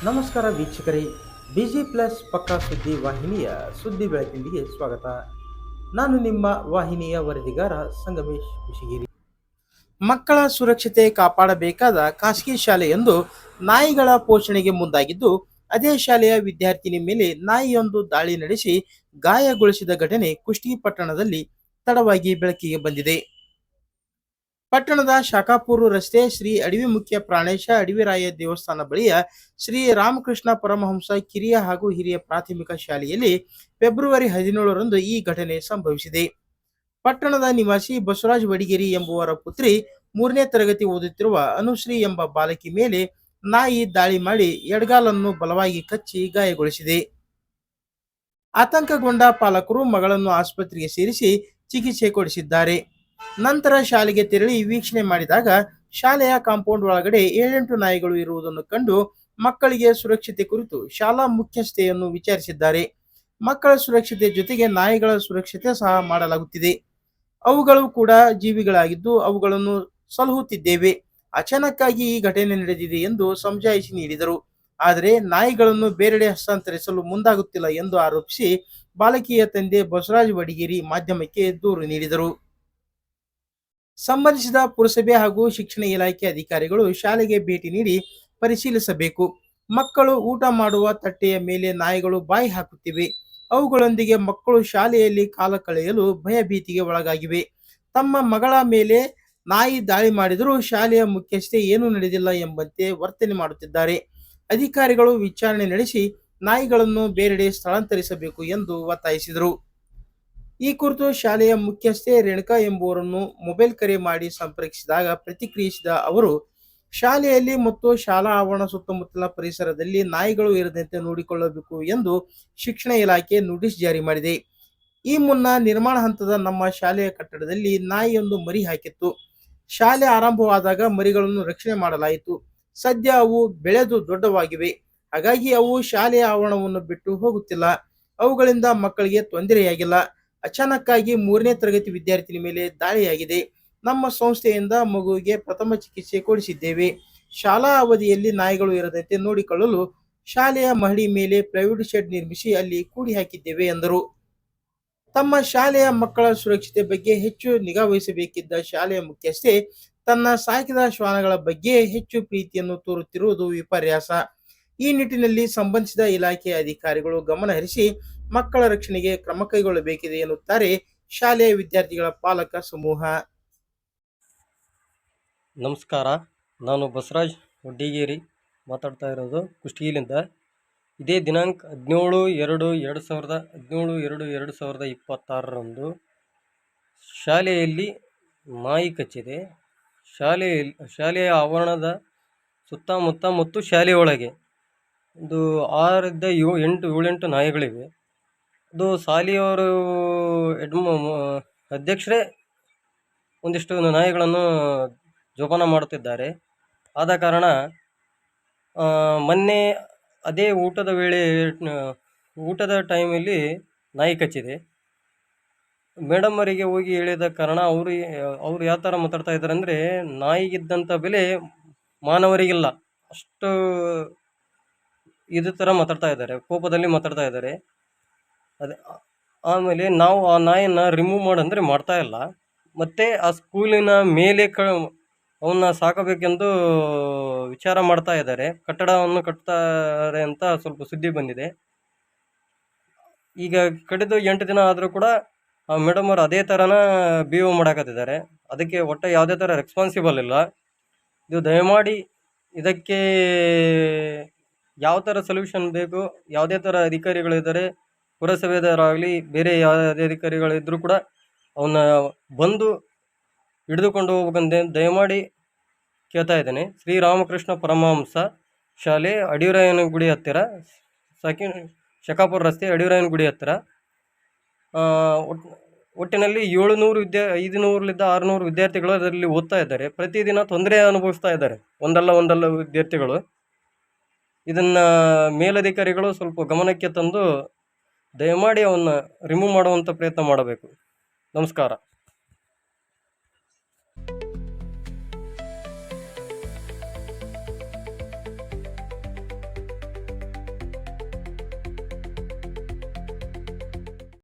ನಮಸ್ಕಾರ ವೀಕ್ಷಕರೇ, busy plus ಪಕ್ಕಾ ಸುದ್ದಿ ವಾಹಿನಿಯ ಸುದ್ದಿ ಬೆಳಕಿಂಡಿಗೆ ಸ್ವಾಗತ. ನಾನು ನಿಮ್ಮ ವಾಹಿನಿಯ ವರದಿಗಾರ ಸಂಗಮೇಶ್ ಕುಶಿಗಿರಿ. ಮಕ್ಕಳ ಸುರಕ್ಷತೆ ಕಾಪಾಡಬೇಕಾದ ಖಾಸಗಿ ಶಾಲೆಯೊಂದು ನಾಯಿಗಳ ಪೋಷಣೆಗೆ ಮುಂದಾಗಿದ್ದು, ಅದೇ ಶಾಲೆಯ ವಿದ್ಯಾರ್ಥಿನಿ ಮೇಲೆ ನಾಯಿಯೊಂದು ದಾಳಿ ನಡೆಸಿ ಗಾಯಗೊಳಿಸಿದ ಘಟನೆ ಕುಷ್ಟಗಿ ಪಟ್ಟಣದಲ್ಲಿ ತಡವಾಗಿ ಬೆಳಕಿಗೆ ಬಂದಿದೆ. ಪಟ್ಟಣದ ಶಾಖಾಪುರ ರಸ್ತೆ ಶ್ರೀ ಅಡವಿಮುಖ್ಯ ಪ್ರಾಣೇಶ ಅಡವಿರಾಯ ದೇವಸ್ಥಾನ ಬಳಿಯ ಶ್ರೀ ರಾಮಕೃಷ್ಣ ಪರಮಹಂಸ ಕಿರಿಯ ಹಾಗೂ ಹಿರಿಯ ಪ್ರಾಥಮಿಕ ಶಾಲೆಯಲ್ಲಿ ಫೆಬ್ರವರಿ 17ರಂದು ಈ ಘಟನೆ ಸಂಭವಿಸಿದೆ. ಪಟ್ಟಣದ ನಿವಾಸಿ ಬಸವರಾಜ ವಡಿಗೇರಿ ಎಂಬುವರ ಪುತ್ರಿ 3ನೇ ತರಗತಿ ಓದುತ್ತಿರುವ ಅನುಶ್ರೀ ಎಂಬ ಬಾಲಕಿ ಮೇಲೆ ನಾಯಿ ದಾಳಿ ಮಾಡಿ ಎಡಗಾಲನ್ನು ಬಲವಾಗಿ ಕಚ್ಚಿ ಗಾಯಗೊಳಿಸಿದೆ. ಆತಂಕಗೊಂಡ ಪಾಲಕರು ಮಗಳನ್ನು ಆಸ್ಪತ್ರೆಗೆ ಸೇರಿಸಿ ಚಿಕಿತ್ಸೆ ಕೊಡಿಸಿದ್ದಾರೆ. ನಂತರ ಶಾಲೆಗೆ ತೆರಳಿ ವೀಕ್ಷಣೆ ಮಾಡಿದಾಗ ಶಾಲೆಯ ಕಾಂಪೌಂಡ್ ಒಳಗಡೆ 7-8 ನಾಯಿಗಳು ಇರುವುದನ್ನು ಕಂಡು ಮಕ್ಕಳಿಗೆ ಸುರಕ್ಷತೆ ಕುರಿತು ಶಾಲಾ ಮುಖ್ಯಸ್ಥೆಯನ್ನು ವಿಚಾರಿಸಿದ್ದಾರೆ. ಮಕ್ಕಳ ಸುರಕ್ಷತೆ ಜೊತೆಗೆ ನಾಯಿಗಳ ಸುರಕ್ಷತೆ ಸಹ ಮಾಡಲಾಗುತ್ತಿದೆ. ಅವುಗಳು ಕೂಡ ಜೀವಿಗಳಾಗಿದ್ದು ಅವುಗಳನ್ನು ಸಲಹುತ್ತಿದ್ದೇವೆ. ಅಚಾನಕ್ಕಾಗಿ ಈ ಘಟನೆ ನಡೆದಿದೆ ಎಂದು ಸಮಜಾಯಿಷಿ ನೀಡಿದರು. ಆದರೆ ನಾಯಿಗಳನ್ನು ಬೇರೆಡೆ ಹಸ್ತಾಂತರಿಸಲು ಮುಂದಾಗುತ್ತಿಲ್ಲ ಎಂದು ಆರೋಪಿಸಿ ಬಾಲಕಿಯ ತಂದೆ ಬಸವರಾಜ ವಡಿಗೇರಿ ಮಾಧ್ಯಮಕ್ಕೆ ದೂರು ನೀಡಿದರು. ಸಂಬಂಧಿಸಿದ ಪುರಸಭೆ ಹಾಗೂ ಶಿಕ್ಷಣ ಇಲಾಖೆ ಅಧಿಕಾರಿಗಳು ಶಾಲೆಗೆ ಭೇಟಿ ನೀಡಿ ಪರಿಶೀಲಿಸಬೇಕು. ಮಕ್ಕಳು ಊಟ ಮಾಡುವ ತಟ್ಟೆಯ ಮೇಲೆ ನಾಯಿಗಳು ಬಾಯಿ ಹಾಕುತ್ತಿವೆ. ಅವುಗಳೊಂದಿಗೆ ಮಕ್ಕಳು ಶಾಲೆಯಲ್ಲಿ ಕಾಲ ಕಳೆಯಲು ಭಯಭೀತಿಗೆ ಒಳಗಾಗಿವೆ. ತಮ್ಮ ಮಗಳ ಮೇಲೆ ನಾಯಿ ದಾಳಿ ಮಾಡಿದರೂ ಶಾಲೆಯ ಮುಖ್ಯಸ್ಥೆ ಏನೂ ನಡೆದಿಲ್ಲ ಎಂಬಂತೆ ವರ್ತನೆ ಮಾಡುತ್ತಿದ್ದಾರೆ. ಅಧಿಕಾರಿಗಳು ವಿಚಾರಣೆ ನಡೆಸಿ ನಾಯಿಗಳನ್ನು ಬೇರೆಡೆ ಸ್ಥಳಾಂತರಿಸಬೇಕು ಎಂದು ಒತ್ತಾಯಿಸಿದರು. ಈ ಕುರಿತು ಶಾಲೆಯ ಮುಖ್ಯಸ್ಥೆ ರೇಣುಕಾ ಎಂಬುವರನ್ನು ಮೊಬೈಲ್ ಕರೆ ಮಾಡಿ ಸಂಪರ್ಕಿಸಿದಾಗ ಪ್ರತಿಕ್ರಿಯಿಸಿದ ಅವರು, ಶಾಲೆಯಲ್ಲಿ ಮತ್ತು ಶಾಲಾ ಆವರಣ ಸುತ್ತಮುತ್ತಲ ಪರಿಸರದಲ್ಲಿ ನಾಯಿಗಳು ಇರದಂತೆ ನೋಡಿಕೊಳ್ಳಬೇಕು ಎಂದು ಶಿಕ್ಷಣ ಇಲಾಖೆ ನೋಟಿಸ್ ಜಾರಿ ಮಾಡಿದೆ. ಈ ಮುನ್ನ ನಿರ್ಮಾಣ ಹಂತದ ನಮ್ಮ ಶಾಲೆಯ ಕಟ್ಟಡದಲ್ಲಿ ನಾಯಿಯೊಂದು ಮರಿ ಹಾಕಿತ್ತು. ಶಾಲೆ ಆರಂಭವಾದಾಗ ಮರಿಗಳನ್ನು ರಕ್ಷಣೆ ಮಾಡಲಾಯಿತು. ಸದ್ಯ ಅವು ಬೆಳೆದು ದೊಡ್ಡವಾಗಿವೆ. ಹಾಗಾಗಿ ಅವು ಶಾಲೆಯ ಆವರಣವನ್ನು ಬಿಟ್ಟು ಹೋಗುತ್ತಿಲ್ಲ. ಅವುಗಳಿಂದ ಮಕ್ಕಳಿಗೆ ತೊಂದರೆಯಾಗಿಲ್ಲ. ಅಚಾನಕ್ಕಾಗಿ 3ನೇ ತರಗತಿ ವಿದ್ಯಾರ್ಥಿನಿ ಮೇಲೆ ದಾಳಿಯಾಗಿದೆ. ನಮ್ಮ ಸಂಸ್ಥೆಯಿಂದ ಮಗುವಿಗೆ ಪ್ರಥಮ ಚಿಕಿತ್ಸೆ ಕೊಡಿಸಿದ್ದೇವೆ. ಶಾಲಾ ಅವಧಿಯಲ್ಲಿ ನಾಯಿಗಳು ಇರದಂತೆ ನೋಡಿಕೊಳ್ಳಲು ಶಾಲೆಯ ಮಹಡಿ ಮೇಲೆ ಪ್ಲೈವುಡ್ ಶೆಡ್ ನಿರ್ಮಿಸಿ ಅಲ್ಲಿ ಕೂಡಿ ಹಾಕಿದ್ದೇವೆ ಎಂದರು. ತಮ್ಮ ಶಾಲೆಯ ಮಕ್ಕಳ ಸುರಕ್ಷತೆ ಬಗ್ಗೆ ಹೆಚ್ಚು ನಿಗಾ ವಹಿಸಬೇಕಿದ್ದ ಶಾಲೆಯ ಮುಖ್ಯಸ್ಥೆ ತನ್ನ ಸಾಕಿದ ಶ್ವಾನಗಳ ಬಗ್ಗೆ ಹೆಚ್ಚು ಪ್ರೀತಿಯನ್ನು ತೋರುತ್ತಿರುವುದು ವಿಪರ್ಯಾಸ. ಈ ನಿಟ್ಟಿನಲ್ಲಿ ಸಂಬಂಧಿಸಿದ ಇಲಾಖೆಯ ಅಧಿಕಾರಿಗಳು ಗಮನ ಹರಿಸಿ ಮಕ್ಕಳ ರಕ್ಷಣೆಗೆ ಕ್ರಮ ಕೈಗೊಳ್ಳಬೇಕಿದೆ ಎನ್ನುತ್ತಾರೆ ಶಾಲೆಯ ವಿದ್ಯಾರ್ಥಿಗಳ ಪಾಲಕ ಸಮೂಹ. ನಮಸ್ಕಾರ, ನಾನು ಬಸವರಾಜ್ ವಡ್ಡಿಗೇರಿ ಮಾತಾಡ್ತಾ ಇರೋದು ಕುಷ್ಟಗಿಲಿಂದ. ಇದೇ ದಿನಾಂಕ 17/2/2026ರಂದು ಶಾಲೆಯಲ್ಲಿ ನಾಯಿ ಕಚ್ಚಿದೆ. ಶಾಲೆಯ ಆವರಣದ ಸುತ್ತಮುತ್ತ ಮತ್ತು ಶಾಲೆಯೊಳಗೆ ಒಂದು 6ರಿಂದ 7-8 ನಾಯಿಗಳಿವೆ. ಅದು ಶಾಲೆಯವರು ಅಧ್ಯಕ್ಷರೇ ಒಂದಿಷ್ಟು ನಾಯಿಗಳನ್ನು ಜೋಪಾನ ಮಾಡುತ್ತಿದ್ದಾರೆ. ಆದ ಕಾರಣ ಮೊನ್ನೆ ಅದೇ ಊಟದ ಟೈಮಲ್ಲಿ ನಾಯಿ ಕಚ್ಚಿದೆ. ಮೇಡಮ್ ಅವರಿಗೆ ಹೋಗಿ ಹೇಳಿದ ಕಾರಣ ಅವರು ಯಾವ ಥರ ಮಾತಾಡ್ತಾ ಇದ್ದಾರೆ ಅಂದರೆ, ನಾಯಿಗಿದ್ದಂಥ ಬೆಲೆ ಮಾನವರಿಗಿಲ್ಲ, ಅಷ್ಟು ಇದೇ ಥರ ಮಾತಾಡ್ತಾ ಇದ್ದಾರೆ, ಕೋಪದಲ್ಲಿ ಮಾತಾಡ್ತಾ ಇದ್ದಾರೆ. ಆಮೇಲೆ ನಾವು ಆ ನಾಯಿನ ರಿಮೂವ್ ಮಾಡಂದರೆ ಮಾಡ್ತಾ ಇಲ್ಲ. ಮತ್ತು ಆ ಸ್ಕೂಲಿನ ಮೇಲೆ ಅವನ್ನ ಸಾಕಬೇಕೆಂದು ವಿಚಾರ ಮಾಡ್ತಾ ಇದ್ದಾರೆ. ಕಟ್ಟಡವನ್ನು ಕಟ್ತಾರೆ ಅಂತ ಸ್ವಲ್ಪ ಸುದ್ದಿ ಬಂದಿದೆ. ಈಗ ಕಳೆದು 8 ದಿನ ಆದರೂ ಕೂಡ ಆ ಮೇಡಮ್ ಅವರು ಅದೇ ಥರನ ಬಿಹೇವ್ ಮಾಡಕತ್ತಿದ್ದಾರೆ. ಅದಕ್ಕೆ ಒಟ್ಟು ಯಾವುದೇ ಥರ ರೆಸ್ಪಾನ್ಸಿಬಲ್ ಇಲ್ಲ. ಇದು ದಯಮಾಡಿ ಇದಕ್ಕೆ ಯಾವ ಥರ ಸೊಲ್ಯೂಷನ್ ಬೇಕು, ಯಾವುದೇ ಥರ ಅಧಿಕಾರಿಗಳಿದ್ದಾರೆ, ಪುರಸಭೆದವರಾಗಲಿ ಬೇರೆ ಯಾವುದೇ ಅಧಿಕಾರಿಗಳಿದ್ದರೂ ಕೂಡ ಅವನ್ನ ಬಂದು ಹಿಡಿದುಕೊಂಡು ಹೋಗ್ಬೇಕಂತ ದಯಮಾಡಿ ಕೇಳ್ತಾ ಇದ್ದೇನೆ. ಶ್ರೀ ರಾಮಕೃಷ್ಣ ಪರಮಹಂಸ ಶಾಲೆ ಅಡವಿರಾಯನ ಗುಡಿ ಹತ್ತಿರ, ಶಾಖಾಪುರ ರಸ್ತೆ ಅಡವಿರಾಯನ ಗುಡಿ ಹತ್ತಿರ. ಒಟ್ಟಿನಲ್ಲಿ 500ರಿಂದ 600 ವಿದ್ಯಾರ್ಥಿಗಳು ಅದರಲ್ಲಿ ಓದ್ತಾ ಇದ್ದಾರೆ. ಪ್ರತಿದಿನ ತೊಂದರೆ ಅನುಭವಿಸ್ತಾ ಇದ್ದಾರೆ ಒಂದಲ್ಲ ವಿದ್ಯಾರ್ಥಿಗಳು. ಇದನ್ನು ಮೇಲಧಿಕಾರಿಗಳು ಸ್ವಲ್ಪ ಗಮನಕ್ಕೆ ತಂದು ದಯಮಾಡಿ ಅವನ್ನ ರಿಮೂವ್ ಮಾಡುವಂಥ ಪ್ರಯತ್ನ ಮಾಡಬೇಕು. ನಮಸ್ಕಾರ.